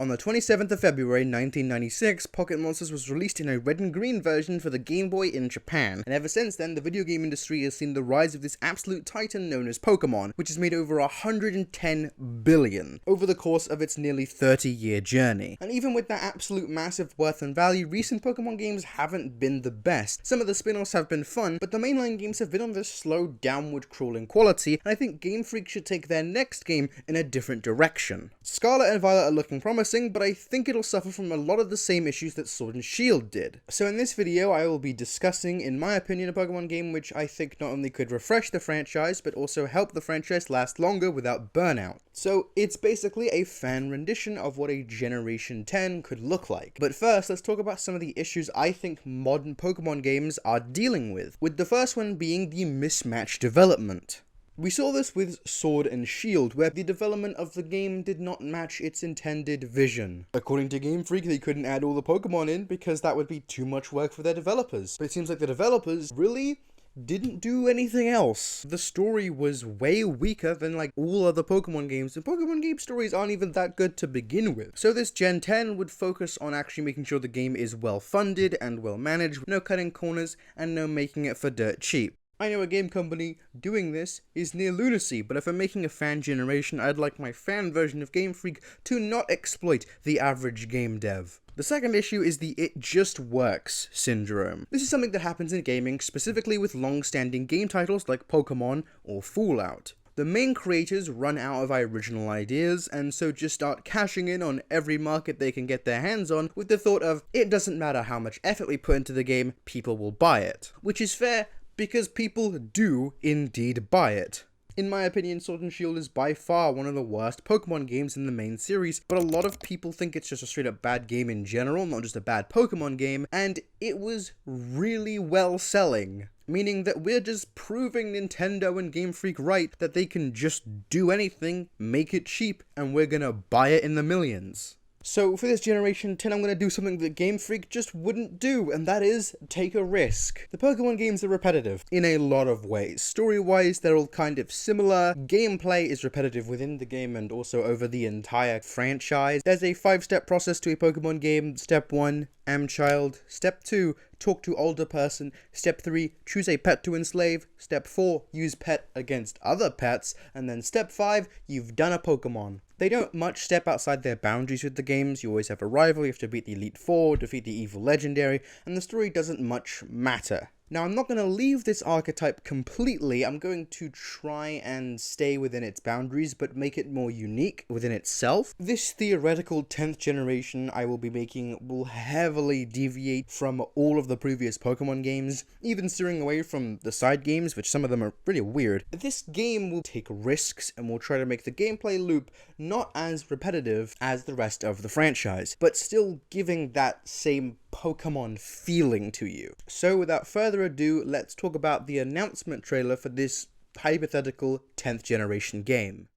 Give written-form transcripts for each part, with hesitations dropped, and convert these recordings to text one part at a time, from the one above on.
On the 27th of February 1996, Pocket Monsters was released in a red and green version for the Game Boy in Japan, and ever since then the video game industry has seen the rise of this absolute titan known as Pokemon, which has made over 110 billion over the course of its nearly 30-year journey. And even with that absolute massive worth and value, recent Pokemon games haven't been the best. Some of the spin-offs have been fun, but the mainline games have been on this slow downward crawling quality, and I think Game Freak should take their next game in a different direction. Scarlet and Violet are looking promising, but I think it'll suffer from a lot of the same issues that Sword and Shield did. So in this video, I will be discussing, in my opinion, a Pokemon game which I think not only could refresh the franchise, but also help the franchise last longer without burnout. So it's basically a fan rendition of what a Generation 10 could look like. But first, let's talk about some of the issues I think modern Pokemon games are dealing with the first one being the mismatched development. We saw this with Sword and Shield, where the development of the game did not match its intended vision. According to Game Freak, they couldn't add all the Pokemon in because that would be too much work for their developers. But it seems like the developers really didn't do anything else. The story was way weaker than like all other Pokemon games, and Pokemon game stories aren't even that good to begin with. So this Gen 10 would focus on actually making sure the game is well funded and well managed, no cutting corners, and no making it for dirt cheap. I know a game company doing this is near lunacy, but if I'm making a fan generation, I'd like my fan version of Game Freak to not exploit the average game dev. The second issue is the "it just works" syndrome. This is something that happens in gaming, specifically with long-standing game titles like Pokemon or Fallout. The main creators run out of original ideas, and so just start cashing in on every market they can get their hands on with the thought of, it doesn't matter how much effort we put into the game, people will buy it. Which is fair, because people do indeed buy it. In my opinion, Sword and Shield is by far one of the worst Pokemon games in the main series, but a lot of people think it's just a straight up bad game in general, not just a bad Pokemon game, and it was really well selling. Meaning that we're just proving Nintendo and Game Freak right that they can just do anything, make it cheap, and we're gonna buy it in the millions. So for this Generation 10, I'm going to do something that Game Freak just wouldn't do, and that is take a risk. The Pokemon games are repetitive in a lot of ways. Story-wise, they're all kind of similar. Gameplay is repetitive within the game and also over the entire franchise. There's a 5-step process to a Pokemon game. Step 1, am child. Step 2, talk to older person. Step 3, choose a pet to enslave. Step 4, use pet against other pets. And then Step 5, you've done a Pokemon. They don't much step outside their boundaries with the games. You always have a rival, you have to beat the Elite Four, defeat the evil legendary, and the story doesn't much matter. Now, I'm not going to leave this archetype completely. I'm going to try and stay within its boundaries, but make it more unique within itself. This theoretical 10th generation I will be making will heavily deviate from all of the previous Pokemon games, even steering away from the side games, which some of them are really weird. This game will take risks and will try to make the gameplay loop not as repetitive as the rest of the franchise, but still giving that same Pokemon feeling to you. So without further ado, let's talk about the announcement trailer for this hypothetical 10th generation game.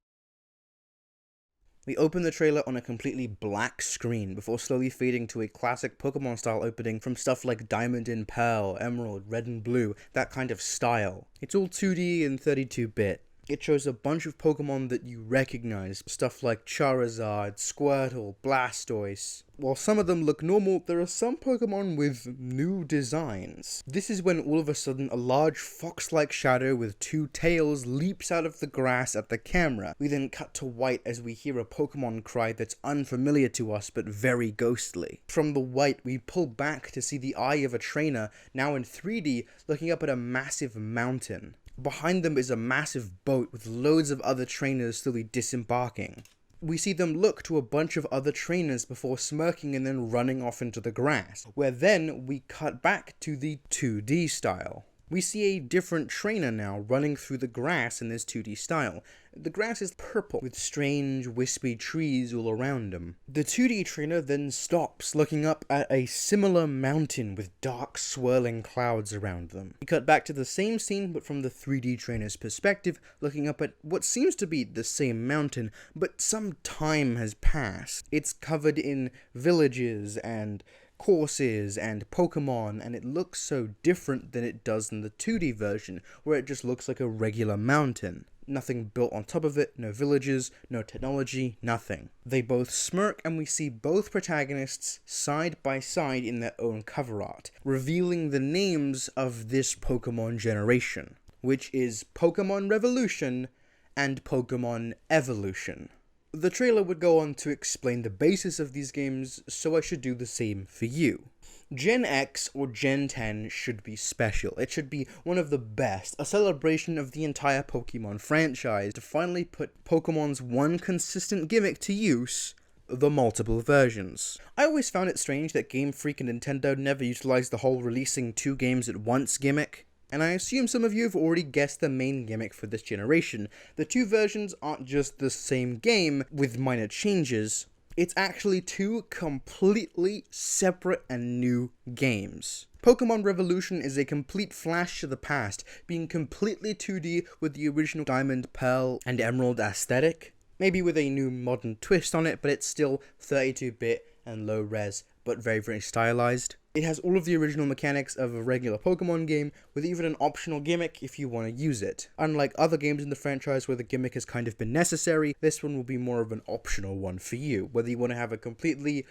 We open the trailer on a completely black screen before slowly fading to a classic Pokemon style opening from stuff like Diamond and Pearl, Emerald, Red and Blue, that kind of style. It's all 2D and 32-bit. It shows a bunch of Pokemon that you recognize, stuff like Charizard, Squirtle, Blastoise. While some of them look normal, there are some Pokemon with new designs. This is when all of a sudden a large fox-like shadow with 2 tails leaps out of the grass at the camera. We then cut to white as we hear a Pokemon cry that's unfamiliar to us but very ghostly. From the white, we pull back to see the eye of a trainer, now in 3D, looking up at a massive mountain. Behind them is a massive boat with loads of other trainers slowly disembarking. We see them look to a bunch of other trainers before smirking and then running off into the grass, where then we cut back to the 2D style. We see a different trainer now running through the grass in this 2D style. The grass is purple with strange wispy trees all around him. The 2D trainer then stops, looking up at a similar mountain with dark swirling clouds around them. We cut back to the same scene but from the 3D trainer's perspective, looking up at what seems to be the same mountain, but some time has passed. It's covered in villages and courses and Pokemon, and it looks so different than it does in the 2D version, where it just looks like a regular mountain. nothing built on top of it, no villages, no technology, nothing. They both smirk, and we see both protagonists side by side in their own cover art, revealing the names of this Pokemon generation, which is Pokemon Revolution and Pokemon Evolution. The trailer would go on to explain the basis of these games, so I should do the same for you. Gen X or Gen 10 should be special. It should be one of the best, a celebration of the entire Pokemon franchise to finally put Pokemon's one consistent gimmick to use: the multiple versions. I always found it strange that Game Freak and Nintendo never utilized the whole releasing 2 games at once gimmick. And I assume some of you have already guessed the main gimmick for this generation. The 2 versions aren't just the same game with minor changes. It's actually 2 completely separate and new games. Pokemon Revolution is a complete flash to the past, being completely 2D with the original Diamond, Pearl, and Emerald aesthetic. Maybe with a new modern twist on it, but it's still 32-bit and low res, but very, very stylized. It has all of the original mechanics of a regular Pokemon game, with even an optional gimmick if you want to use it. Unlike other games in the franchise where the gimmick has kind of been necessary, this one will be more of an optional one for you, whether you want to have a completely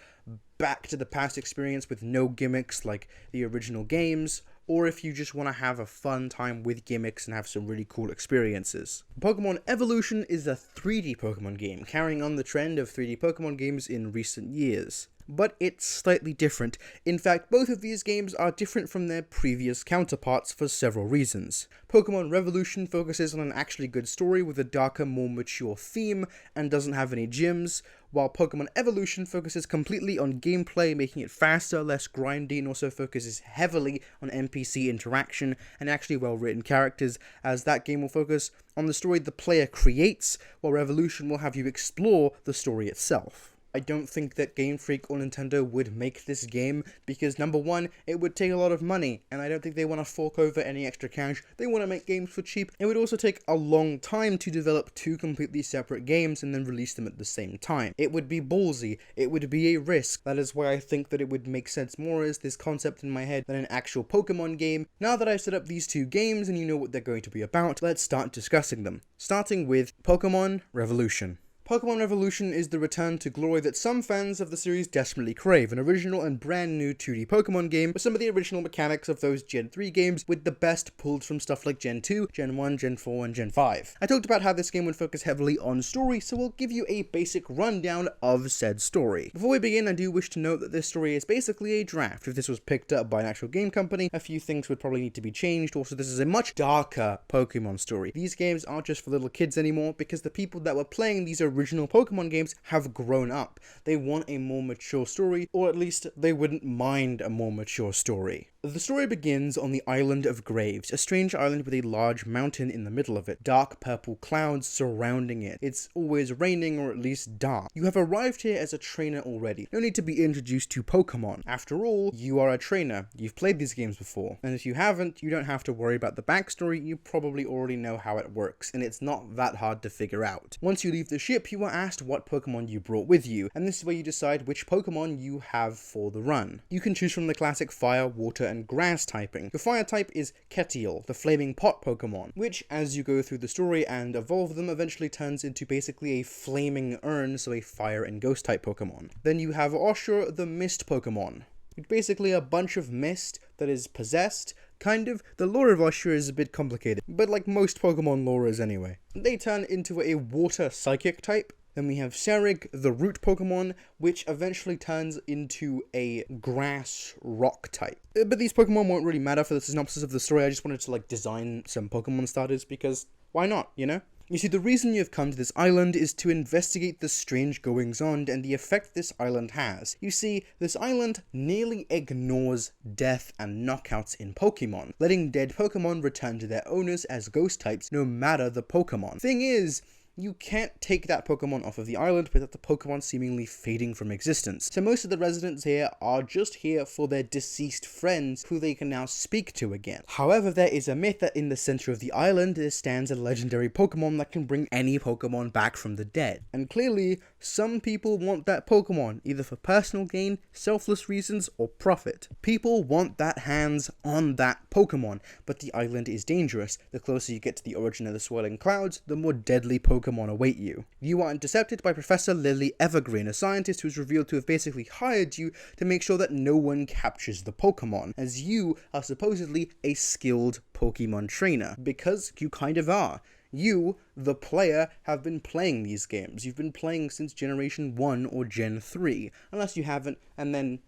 back-to-the-past experience with no gimmicks like the original games, or if you just want to have a fun time with gimmicks and have some really cool experiences. Pokemon Evolution is a 3D Pokemon game, carrying on the trend of 3D Pokemon games in recent years. But it's slightly different. In fact, both of these games are different from their previous counterparts for several reasons. Pokemon Revolution focuses on an actually good story with a darker, more mature theme, and doesn't have any gyms, while Pokemon Evolution focuses completely on gameplay, making it faster, less grindy, and also focuses heavily on NPC interaction and actually well-written characters, as that game will focus on the story the player creates, while Revolution will have you explore the story itself. I don't think that Game Freak or Nintendo would make this game because, number one, it would take a lot of money, and I don't think they want to fork over any extra cash. They want to make games for cheap. It would also take a long time to develop 2 completely separate games and then release them at the same time. It would be ballsy. It would be a risk. That is why I think that it would make sense more as this concept in my head than an actual Pokemon game. Now that I've set up these 2 games and you know what they're going to be about, let's start discussing them. Starting with Pokemon Revolution. Pokemon Revolution is the return to glory that some fans of the series desperately crave, an original and brand new 2D Pokemon game with some of the original mechanics of those Gen 3 games, with the best pulled from stuff like Gen 2, Gen 1, Gen 4, and Gen 5. I talked about how this game would focus heavily on story, so we'll give you a basic rundown of said story. Before we begin, I do wish to note that this story is basically a draft. If this was picked up by an actual game company, a few things would probably need to be changed. Also, this is a much darker Pokemon story. These games aren't just for little kids anymore, because the people that were playing these original Pokemon games have grown up. They want a more mature story, or at least they wouldn't mind a more mature story. The story begins on the island of Graves, a strange island with a large mountain in the middle of it, dark purple clouds surrounding it. It's always raining, or at least dark. You have arrived here as a trainer already. No need to be introduced to Pokemon. After all, you are a trainer. You've played these games before. And if you haven't, you don't have to worry about the backstory. You probably already know how it works, and it's not that hard to figure out. Once you leave the ship, you are asked what Pokemon you brought with you, and this is where you decide which Pokemon you have for the run. You can choose from the classic fire, water, and grass typing. Your fire type is Ketiel, the flaming pot Pokemon, which, as you go through the story and evolve them, eventually turns into basically a flaming urn, so a fire and ghost type Pokemon. Then you have Oshur, the mist Pokemon. It's basically a bunch of mist that is possessed. Kind of. The lore of Oshur is a bit complicated, but like most Pokemon lore is anyway. They turn into a water psychic type. Then we have Sarig, the root Pokemon, which eventually turns into a grass rock type. But these Pokemon won't really matter for the synopsis of the story. I just wanted to design some Pokemon starters because why not, you know? You see, the reason you've come to this island is to investigate the strange goings-on and the effect this island has. You see, this island nearly ignores death and knockouts in Pokemon, letting dead Pokemon return to their owners as ghost types no matter the Pokemon. Thing is, you can't take that Pokemon off of the island without the Pokemon seemingly fading from existence. So most of the residents here are just here for their deceased friends who they can now speak to again. However, there is a myth that in the center of the island there stands a legendary Pokemon that can bring any Pokemon back from the dead. And clearly, Some people want that Pokemon, either for personal gain, selfless reasons, or profit. People want that hands on that Pokemon, but the island is dangerous. The closer you get to the origin of the swirling clouds, the more deadly Pokemon await you. You are intercepted by Professor Lily Evergreen, a scientist who is revealed to have basically hired you to make sure that no one captures the Pokemon, as you are supposedly a skilled Pokemon trainer, because you kind of are. You, the player, have been playing these games. You've been playing since Generation 1 or Gen 3, unless you haven't, and then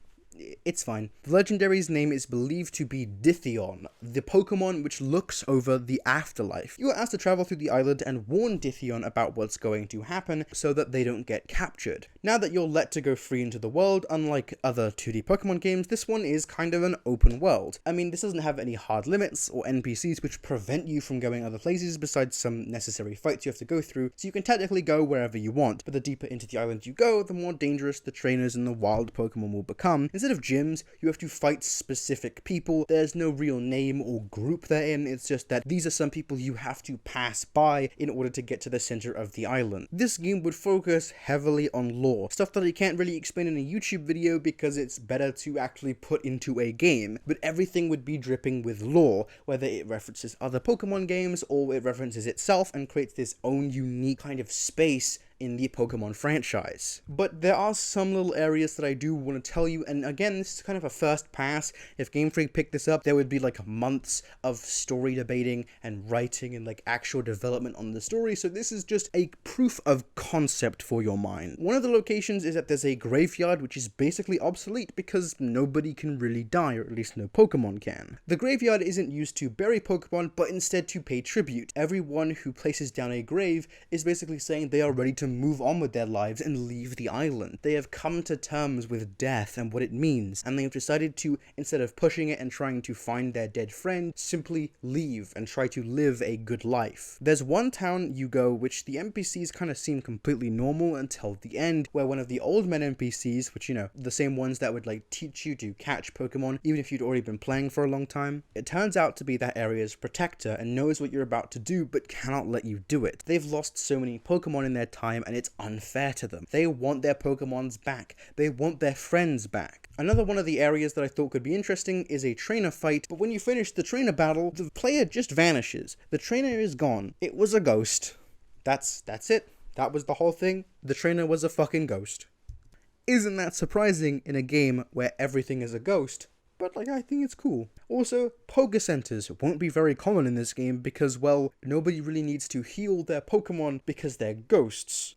it's fine. The legendary's name is believed to be Dithion, the Pokemon which looks over the afterlife. You are asked to travel through the island and warn Dithion about what's going to happen so that they don't get captured. Now that you're let to go free into the world, unlike other 2D Pokemon games, this one is kind of an open world. I mean, this doesn't have any hard limits or NPCs which prevent you from going other places besides some necessary fights you have to go through, so you can technically go wherever you want, but the deeper into the island you go, the more dangerous the trainers and the wild Pokemon will become. Instead of gyms, you have to fight specific people. There's no real name or group they're in, it's just that these are some people you have to pass by in order to get to the center of the island. This game would focus heavily on lore, stuff that I can't really explain in a YouTube video because it's better to actually put into a game, but everything would be dripping with lore, whether it references other Pokemon games or it references itself and creates this own unique kind of space in the Pokemon franchise. But there are some little areas that I do want to tell you, and again, this is kind of a first pass. If Game Freak picked this up, there would be like months of story debating and writing and like actual development on the story, so this is just a proof of concept for your mind. One of the locations is that there's a graveyard which is basically obsolete because nobody can really die, or at least no Pokemon can. The graveyard isn't used to bury Pokemon, but instead to pay tribute. Everyone who places down a grave is basically saying they are ready to move on with their lives and leave the island. They have come to terms with death and what it means, and they have decided to, instead of pushing it and trying to find their dead friend, simply leave and try to live a good life. There's one town you go which the NPCs kind of seem completely normal until the end, where one of the old men NPCs, which, you know, the same ones that would like teach you to catch Pokemon even if you'd already been playing for a long time, it turns out to be that area's protector and knows what you're about to do but cannot let you do it. They've lost so many Pokemon in their time and it's unfair to them. They want their Pokemons back. They want their friends back. Another one of the areas that I thought could be interesting is a trainer fight, but when you finish the trainer battle, the player just vanishes. The trainer is gone. It was a ghost. That's it. That was the whole thing. The trainer was a fucking ghost. Isn't that surprising in a game where everything is a ghost? But like, I think it's cool. Also, Poké Centers won't be very common in this game because, well, nobody really needs to heal their Pokemon because they're ghosts.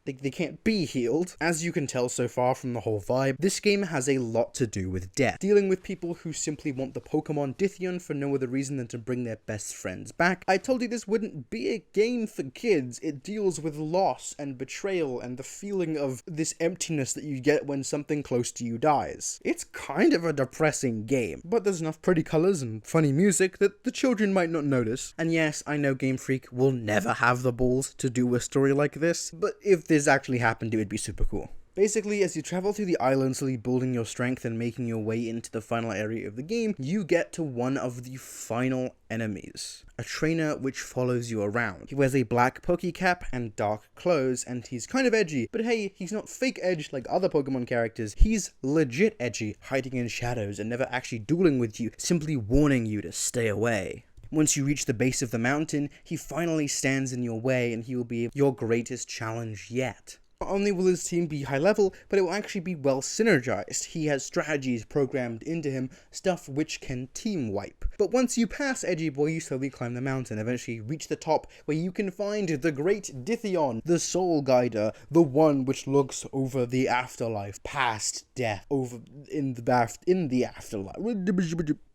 They can't be healed. As you can tell so far from the whole vibe, this game has a lot to do with death. Dealing with people who simply want the Pokemon Dithion for no other reason than to bring their best friends back. I told you this wouldn't be a game for kids. It deals with loss and betrayal and the feeling of this emptiness that you get when something close to you dies. It's kind of a depressing game, but there's enough pretty colors and funny music that the children might not notice. And yes, I know Game Freak will never have the balls to do a story like this, but if this actually happened, it would be super cool. Basically, as you travel through the island, slowly building your strength and making your way into the final area of the game, you get to one of the final enemies. A trainer which follows you around. He wears a black Pokécap and dark clothes, and he's kind of edgy. But hey, he's not fake edge like other Pokemon characters. He's legit edgy, hiding in shadows and never actually dueling with you, simply warning you to stay away. Once you reach the base of the mountain, he finally stands in your way and he will be your greatest challenge yet. Not only will his team be high level, but it will actually be well synergized. He has strategies programmed into him, stuff which can team wipe. But once you pass Edgy Boy, you slowly climb the mountain, eventually reach the top where you can find the great Dithion, the soul guider, the one which looks over the afterlife, past death, over in the afterlife.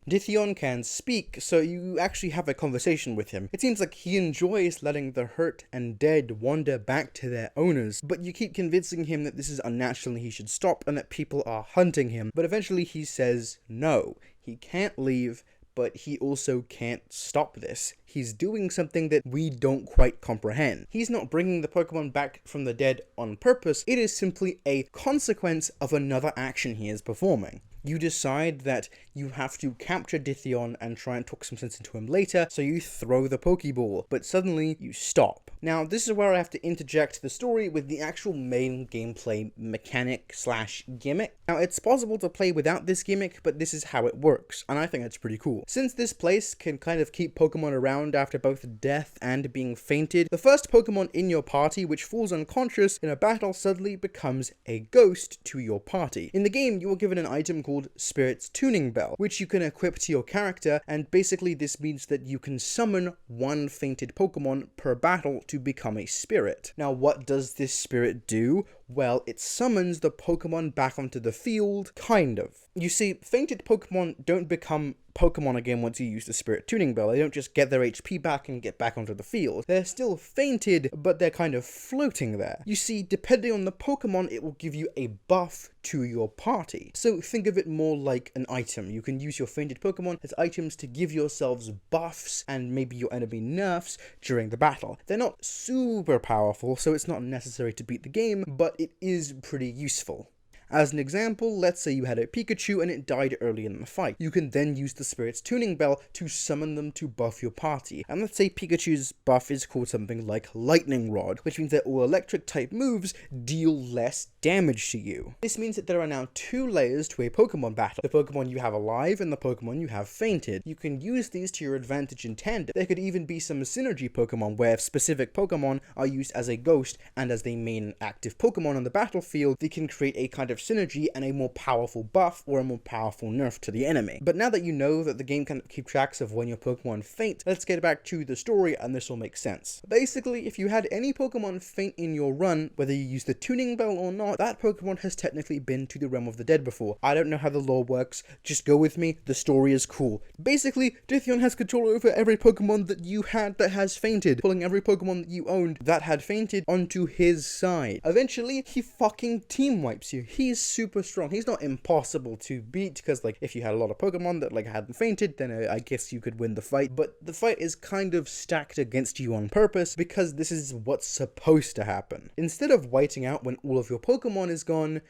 Dithion can speak, so you actually have a conversation with him. It seems like he enjoys letting the hurt and dead wander back to their owners, but you keep convincing him that this is unnatural and he should stop and that people are hunting him. But eventually he says no, he can't leave, but he also can't stop this. He's doing something that we don't quite comprehend. He's not bringing the Pokemon back from the dead on purpose, it is simply a consequence of another action he is performing. You decide that you have to capture Dithion and try and talk some sense into him later, so you throw the Pokeball, but suddenly you stop. Now, this is where I have to interject the story with the actual main gameplay mechanic slash gimmick. Now, it's possible to play without this gimmick, but this is how it works, and I think it's pretty cool. Since this place can kind of keep Pokemon around after both death and being fainted, the first Pokemon in your party which falls unconscious in a battle suddenly becomes a ghost to your party. In the game, you are given an item called Spirit's Tuning Bell, which you can equip to your character, and basically this means that you can summon one fainted Pokemon per battle to become a spirit. Now, what does this spirit do? Well, it summons the Pokemon back onto the field, kind of. You see, fainted Pokemon don't become Pokemon again once you use the Spirit Tuning Bell. They don't just get their HP back and get back onto the field. They're still fainted, but they're kind of floating there. You see, depending on the Pokemon, it will give you a buff to your party. So think of it more like an item. You can use your fainted Pokemon as items to give yourselves buffs and maybe your enemy nerfs during the battle. They're not super powerful, so it's not necessary to beat the game, but it is pretty useful. As an example, let's say you had a Pikachu and it died early in the fight. You can then use the Spirit's Tuning Bell to summon them to buff your party. And let's say Pikachu's buff is called something like Lightning Rod, which means that all electric type moves deal less damage to you. This means that there are now two layers to a Pokemon battle. The Pokemon you have alive and the Pokemon you have fainted. You can use these to your advantage in tandem. There could even be some synergy Pokemon where specific Pokemon are used as a ghost and as the main active Pokemon on the battlefield, they can create a kind of synergy and a more powerful buff or a more powerful nerf to the enemy. But now that you know that the game can keep tracks of when your Pokemon faint, let's get back to the story and this will make sense. Basically, if you had any Pokemon faint in your run, whether you use the Tuning Bell or not, that Pokemon has technically been to the realm of the dead before. I don't know how the lore works, just go with me, the story is cool. Basically, Dithion has control over every Pokemon that you had that has fainted, pulling every Pokemon that you owned that had fainted onto his side. Eventually, he fucking team wipes you. He's super strong. He's not impossible to beat, because like if you had a lot of Pokemon that like hadn't fainted, then I guess you could win the fight. But the fight is kind of stacked against you on purpose, because this is what's supposed to happen. Instead of whiting out when all of your Pokemon is gone,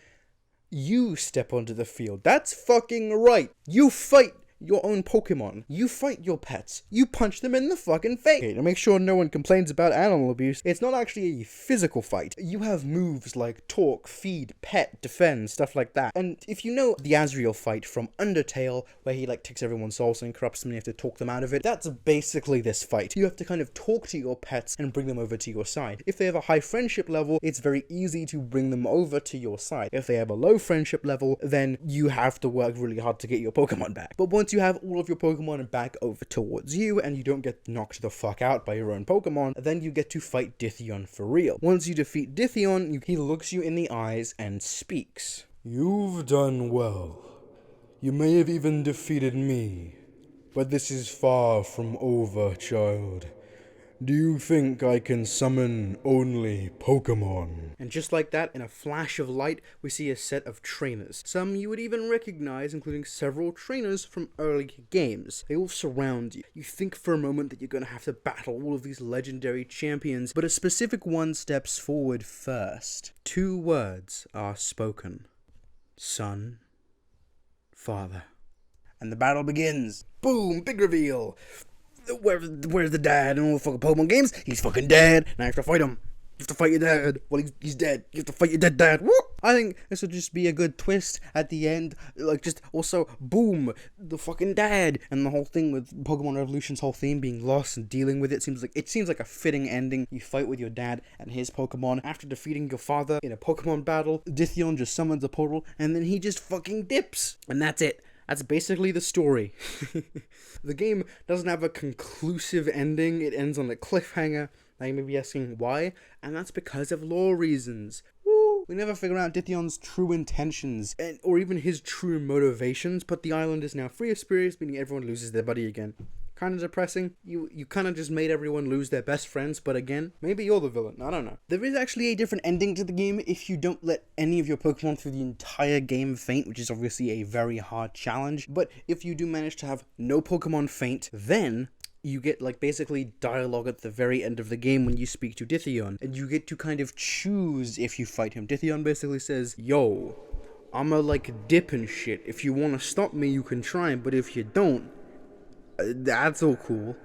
you step onto the field. That's fucking right. You fight your own Pokemon. You fight your pets. You punch them in the fucking face. Okay, to make sure no one complains about animal abuse, it's not actually a physical fight. You have moves like talk, feed, pet, defend, stuff like that. And if you know the Azrael fight from Undertale, where he like takes everyone's souls and corrupts them and you have to talk them out of it, that's basically this fight. You have to kind of talk to your pets and bring them over to your side. If they have a high friendship level, it's very easy to bring them over to your side. If they have a low friendship level, then you have to work really hard to get your Pokemon back. But once you have all of your Pokemon back over towards you and you don't get knocked the fuck out by your own Pokemon, then you get to fight Dithion for real. Once you defeat Dithion, he looks you in the eyes and speaks. "You've done well. You may have even defeated me, but this is far from over, child. Do you think I can summon only Pokemon?" And just like that, in a flash of light, we see a set of trainers. Some you would even recognize, including several trainers from early games. They all surround you. You think for a moment that you're going to have to battle all of these legendary champions, but a specific one steps forward first. Two words are spoken. Son, father. And the battle begins. Boom, big reveal. Where's the dad in all the fucking Pokemon games? He's fucking dead. Now you have to fight him. You have to fight your dad. Well, he's dead. You have to fight your dead dad. Woo! I think this would just be a good twist at the end. Like, just also, boom, the fucking dad. And the whole thing with Pokemon Revolution's whole theme being lost and dealing with it seems like a fitting ending. You fight with your dad and his Pokemon. After defeating your father in a Pokemon battle, Dithion just summons a portal and then he just fucking dips. And that's it. That's basically the story. The game doesn't have a conclusive ending. It ends on a cliffhanger. Now you may be asking why, and that's because of lore reasons. Woo! We never figure out Dithion's true intentions, or even his true motivations, but the island is now free of spirits, meaning everyone loses their buddy again. Kind of depressing. You kind of just made everyone lose their best friends, but again, maybe you're the villain. I don't know. There is actually a different ending to the game if you don't let any of your Pokemon through the entire game faint, which is obviously a very hard challenge. But if you do manage to have no Pokemon faint, then you get like basically dialogue at the very end of the game when you speak to Dithion, and you get to kind of choose if you fight him. Dithion basically says, "Yo, I'ma like dip and shit. If you wanna stop me, you can try, but if you don't, that's all cool.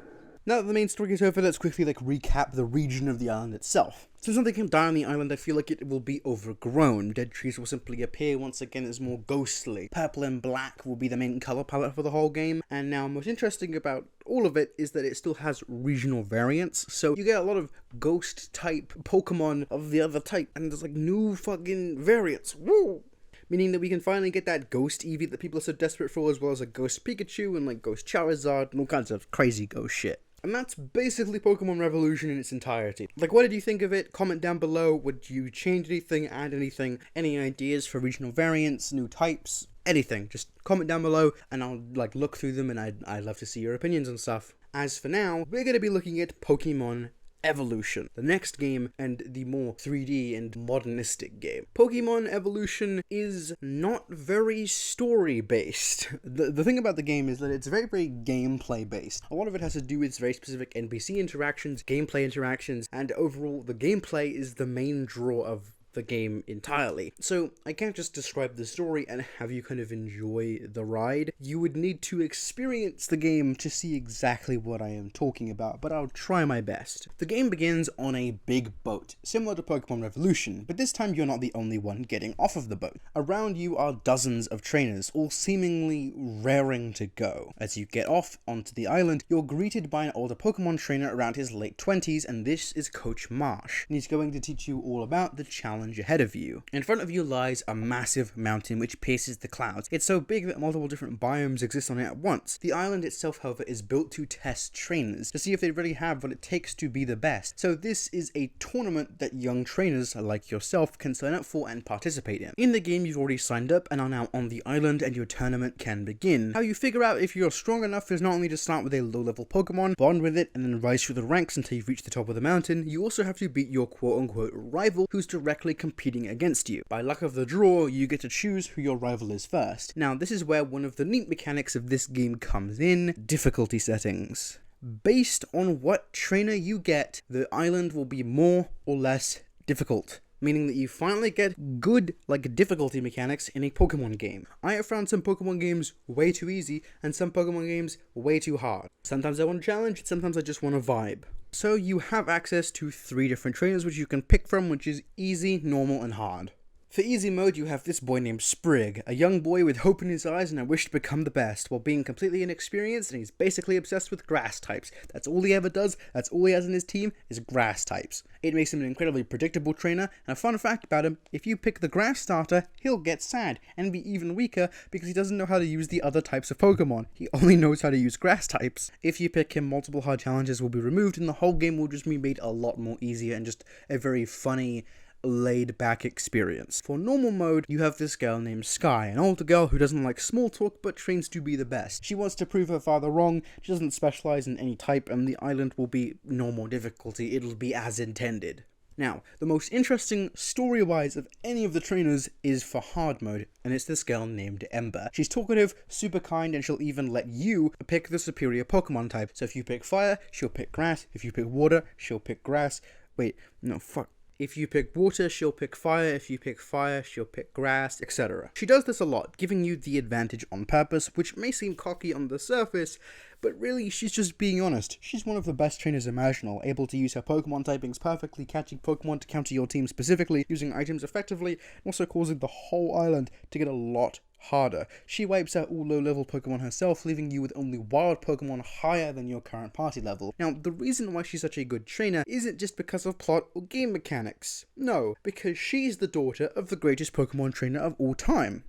Now that the main story is over, let's quickly recap the region of the island itself. Since nothing can die on the island, I feel like it will be overgrown. Dead trees will simply appear once again as more ghostly. Purple and black will be the main color palette for the whole game. And now most interesting about all of it is that it still has regional variants. So you get a lot of ghost type Pokemon of the other type, and there's new fucking variants. Woo! Meaning that we can finally get that ghost Eevee that people are so desperate for, as well as a ghost Pikachu and ghost Charizard and all kinds of crazy ghost shit. And that's basically Pokemon Revolution in its entirety. What did you think of it? Comment down below. Would you change anything, add anything? Any ideas for regional variants, new types? Anything. Just comment down below and I'll look through them, and I'd love to see your opinions and stuff. As for now, we're going to be looking at Pokemon Evolution, the next game and the more 3D and modernistic game. Pokemon Evolution is not very story based. The thing about the game is that it's very, very gameplay based. A lot of it has to do with very specific NPC interactions, gameplay interactions, and overall the gameplay is the main draw of the game entirely. So I can't just describe the story and have you kind of enjoy the ride. You would need to experience the game to see exactly what I am talking about, but I'll try my best. The game begins on a big boat, similar to Pokemon Revolution, but this time you're not the only one getting off of the boat. Around you are dozens of trainers, all seemingly raring to go. As you get off onto the island, you're greeted by an older Pokemon trainer around his late 20s, and this is Coach Marsh, and he's going to teach you all about the challenge ahead of you. In front of you lies a massive mountain which pierces the clouds. It's so big that multiple different biomes exist on it at once. The island itself, however, is built to test trainers, to see if they really have what it takes to be the best. So this is a tournament that young trainers like yourself can sign up for and participate in. In the game, you've already signed up and are now on the island, and your tournament can begin. How you figure out if you're strong enough is not only to start with a low-level Pokemon, bond with it, and then rise through the ranks until you've reached the top of the mountain. You also have to beat your quote-unquote rival, who's directly competing against you. By luck of the draw, you get to choose who your rival is first. Now, this is where one of the neat mechanics of this game comes in: difficulty settings. Based on what trainer you get, the island will be more or less difficult, meaning that you finally get good difficulty mechanics in a Pokemon game. I have found some Pokemon games way too easy and some Pokemon games way too hard. Sometimes I want a challenge, sometimes I just want a vibe. So you have access to 3 different trainers which you can pick from, which is easy, normal, and hard. For easy mode, you have this boy named Sprig, a young boy with hope in his eyes and a wish to become the best, while being completely inexperienced, and he's basically obsessed with grass types. That's all he ever does, that's all he has in his team, is grass types. It makes him an incredibly predictable trainer, and a fun fact about him: if you pick the grass starter, he'll get sad, and be even weaker because he doesn't know how to use the other types of Pokemon. He only knows how to use grass types. If you pick him, multiple hard challenges will be removed, and the whole game will just be made a lot more easier and just a very funny, laid-back experience. For normal mode, you have this girl named Sky, an older girl who doesn't like small talk but trains to be the best. She wants to prove her father wrong, she doesn't specialize in any type, and the island will be normal difficulty. It'll be as intended. Now, the most interesting story-wise of any of the trainers is for hard mode, and it's this girl named Ember. She's talkative, super kind, and she'll even let you pick the superior Pokemon type. So if you pick fire, she'll pick grass. If you pick water, she'll pick grass. Wait, no, fuck. If you pick water, she'll pick fire. If you pick fire, she'll pick grass, etc. She does this a lot, giving you the advantage on purpose, which may seem cocky on the surface, but really, she's just being honest. She's one of the best trainers imaginable, able to use her Pokemon typings perfectly, catching Pokemon to counter your team specifically, using items effectively, and also causing the whole island to get a lot harder. She wipes out all low-level Pokemon herself, leaving you with only wild Pokemon higher than your current party level. Now, the reason why she's such a good trainer isn't just because of plot or game mechanics. No, because she's the daughter of the greatest Pokemon trainer of all time,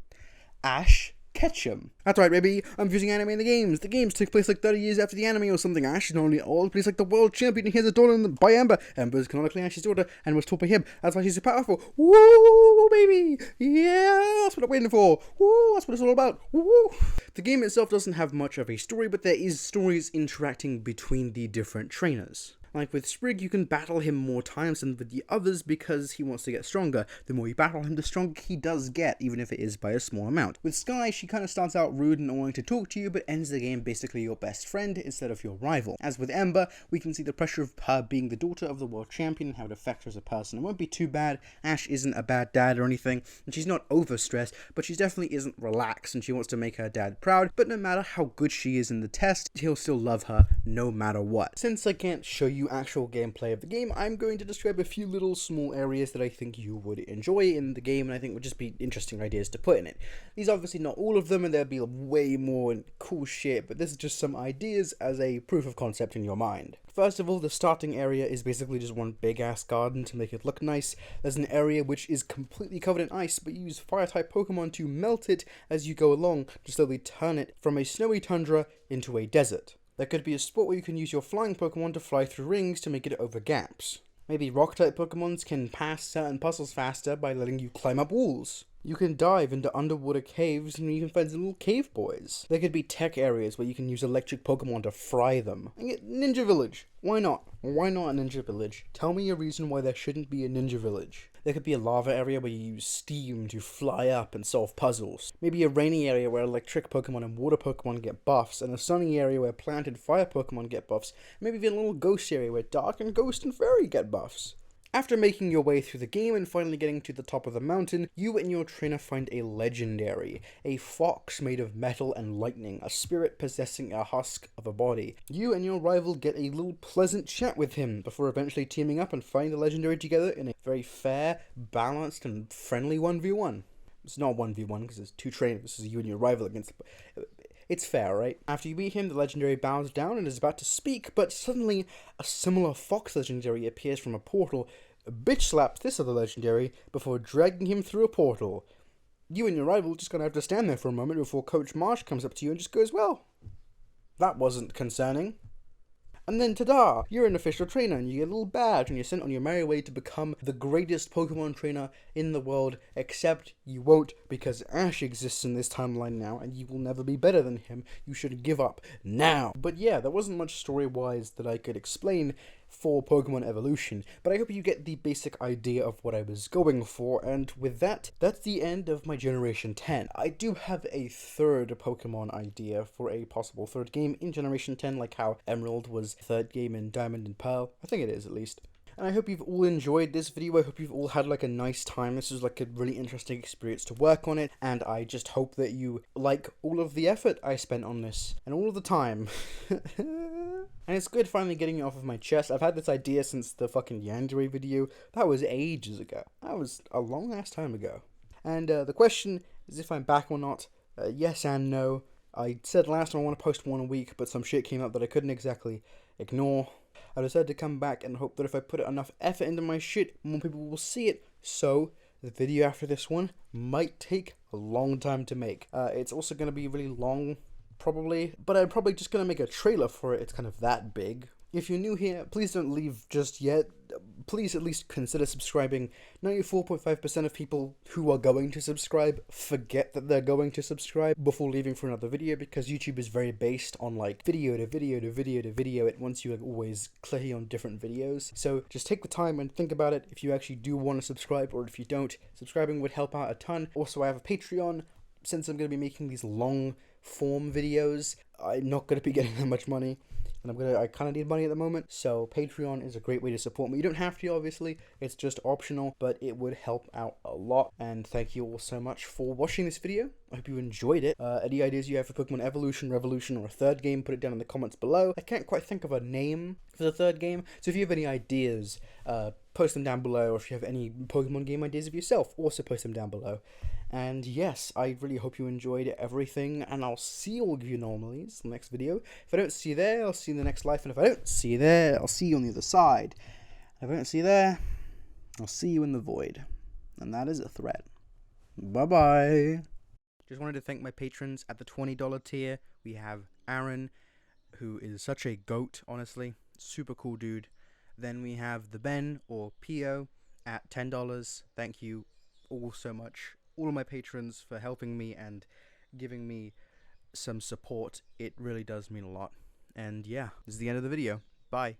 Ash Ketchum. That's right, baby. I'm using anime in the games. The games took place 30 years after the anime or something. Ash is not only old, but he's the world champion, and he has a daughter by Amber. Amber is canonically Ash's daughter and was taught by him. That's why she's so powerful. Woo, baby. Yeah, that's what I'm waiting for. Woo, that's what it's all about. Woo. The game itself doesn't have much of a story, but there is stories interacting between the different trainers. Like with Sprig, you can battle him more times than with the others because he wants to get stronger. The more you battle him, the stronger he does get, even if it is by a small amount. With Skye, she kind of starts out rude and not wanting to talk to you, but ends the game basically your best friend instead of your rival. As with Ember, we can see the pressure of her being the daughter of the world champion and how it affects her as a person. It won't be too bad. Ash isn't a bad dad or anything, and she's not overstressed, but she definitely isn't relaxed, and she wants to make her dad proud, but no matter how good she is in the test, he'll still love her no matter what. Since I can't show you actual gameplay of the game, I'm going to describe a few little small areas that I think you would enjoy in the game, and I think would just be interesting ideas to put in it. These are obviously not all of them, and there'll be way more cool shit, but this is just some ideas as a proof of concept in your mind. First of all, the starting area is basically just one big ass garden to make it look nice. There's an area which is completely covered in ice, but you use fire type Pokemon to melt it as you go along to slowly turn it from a snowy tundra into a desert. There could be a spot where you can use your flying Pokemon to fly through rings to make it over gaps. Maybe rock type Pokemons can pass certain puzzles faster by letting you climb up walls. You can dive into underwater caves and you can find some little cave boys. There could be tech areas where you can use electric Pokemon to fry them. And get Ninja Village. Why not? Why not a Ninja Village? Tell me a reason why there shouldn't be a Ninja Village. There could be a lava area where you use steam to fly up and solve puzzles. Maybe a rainy area where electric Pokemon and water Pokemon get buffs, and a sunny area where plant and fire Pokemon get buffs. Maybe even a little ghost area where dark and ghost and fairy get buffs. After making your way through the game and finally getting to the top of the mountain, you and your trainer find a legendary, a fox made of metal and lightning, a spirit possessing a husk of a body. You and your rival get a little pleasant chat with him before eventually teaming up and fighting the legendary together in a very fair, balanced, and friendly 1v1. It's not 1v1 because there's two trainers, this is you and your rival against... It's fair, right? After you meet him, the legendary bows down and is about to speak, but suddenly a similar fox legendary appears from a portal, bitch slaps this other legendary before dragging him through a portal. You and your rival just gonna have to stand there for a moment before Coach Marsh comes up to you and just goes, well, that wasn't concerning. And then, ta-da! You're an official trainer, and you get a little badge, and you're sent on your merry way to become the greatest Pokemon trainer in the world, except you won't, because Ash exists in this timeline now, and you will never be better than him. You should give up now. But yeah, there wasn't much story-wise that I could explain for Pokemon Evolution, but I hope you get the basic idea of what I was going for, and with that, that's the end of my Generation 10. I do have a third Pokemon idea for a possible third game in Generation 10, like how Emerald was third game in Diamond and Pearl. I think it is, at least. And I hope you've all enjoyed this video. I hope you've all had like a nice time. This was like a really interesting experience to work on it, and I just hope that you like all of the effort I spent on this, and all of the time. And it's good finally getting it off of my chest. I've had this idea since the fucking Yandere video. That was ages ago. That was a long ass time ago. And the question is if I'm back or not. Yes and no. I said last time I want to post one a week, but some shit came up that I couldn't exactly ignore. I decided to come back and hope that if I put enough effort into my shit, more people will see it. So, the video after this one might take a long time to make. It's also going to be really long, probably, but I'm probably just going to make a trailer for it. It's kind of that big. If you're new here, please don't leave just yet. Please at least consider subscribing. 94.5% of people who are going to subscribe forget that they're going to subscribe before leaving for another video, because YouTube is very based on like video to video to video to video. It wants you like always clicking on different videos. So just take the time and think about it if you actually do want to subscribe, or if you don't, subscribing would help out a ton. Also, I have a Patreon. Since I'm going to be making these long form videos, I'm not going to be getting that much money. And I kind of need money at the moment, so Patreon is a great way to support me. You don't have to, obviously, it's just optional, but it would help out a lot. And thank you all so much for watching this video. I hope you enjoyed it. Any ideas you have for Pokemon Evolution, Revolution, or a third game, put it down in the comments below. I can't quite think of a name for the third game, so if you have any ideas, post them down below, or if you have any Pokemon game ideas of yourself, also post them down below. And yes, I really hope you enjoyed everything, and I'll see all of you normalies in the next video. If I don't see you there, I'll see you in the next life, and if I don't see you there, I'll see you on the other side. If I don't see you there, I'll see you in the void. And that is a threat. Bye-bye. Just wanted to thank my patrons at the $20 tier. We have Aaron, who is such a goat, honestly. Super cool dude. Then we have the Ben, or Pio, at $10. Thank you all so much. All of my patrons for helping me and giving me some support. It really does mean a lot. And yeah, this is the end of the video. Bye.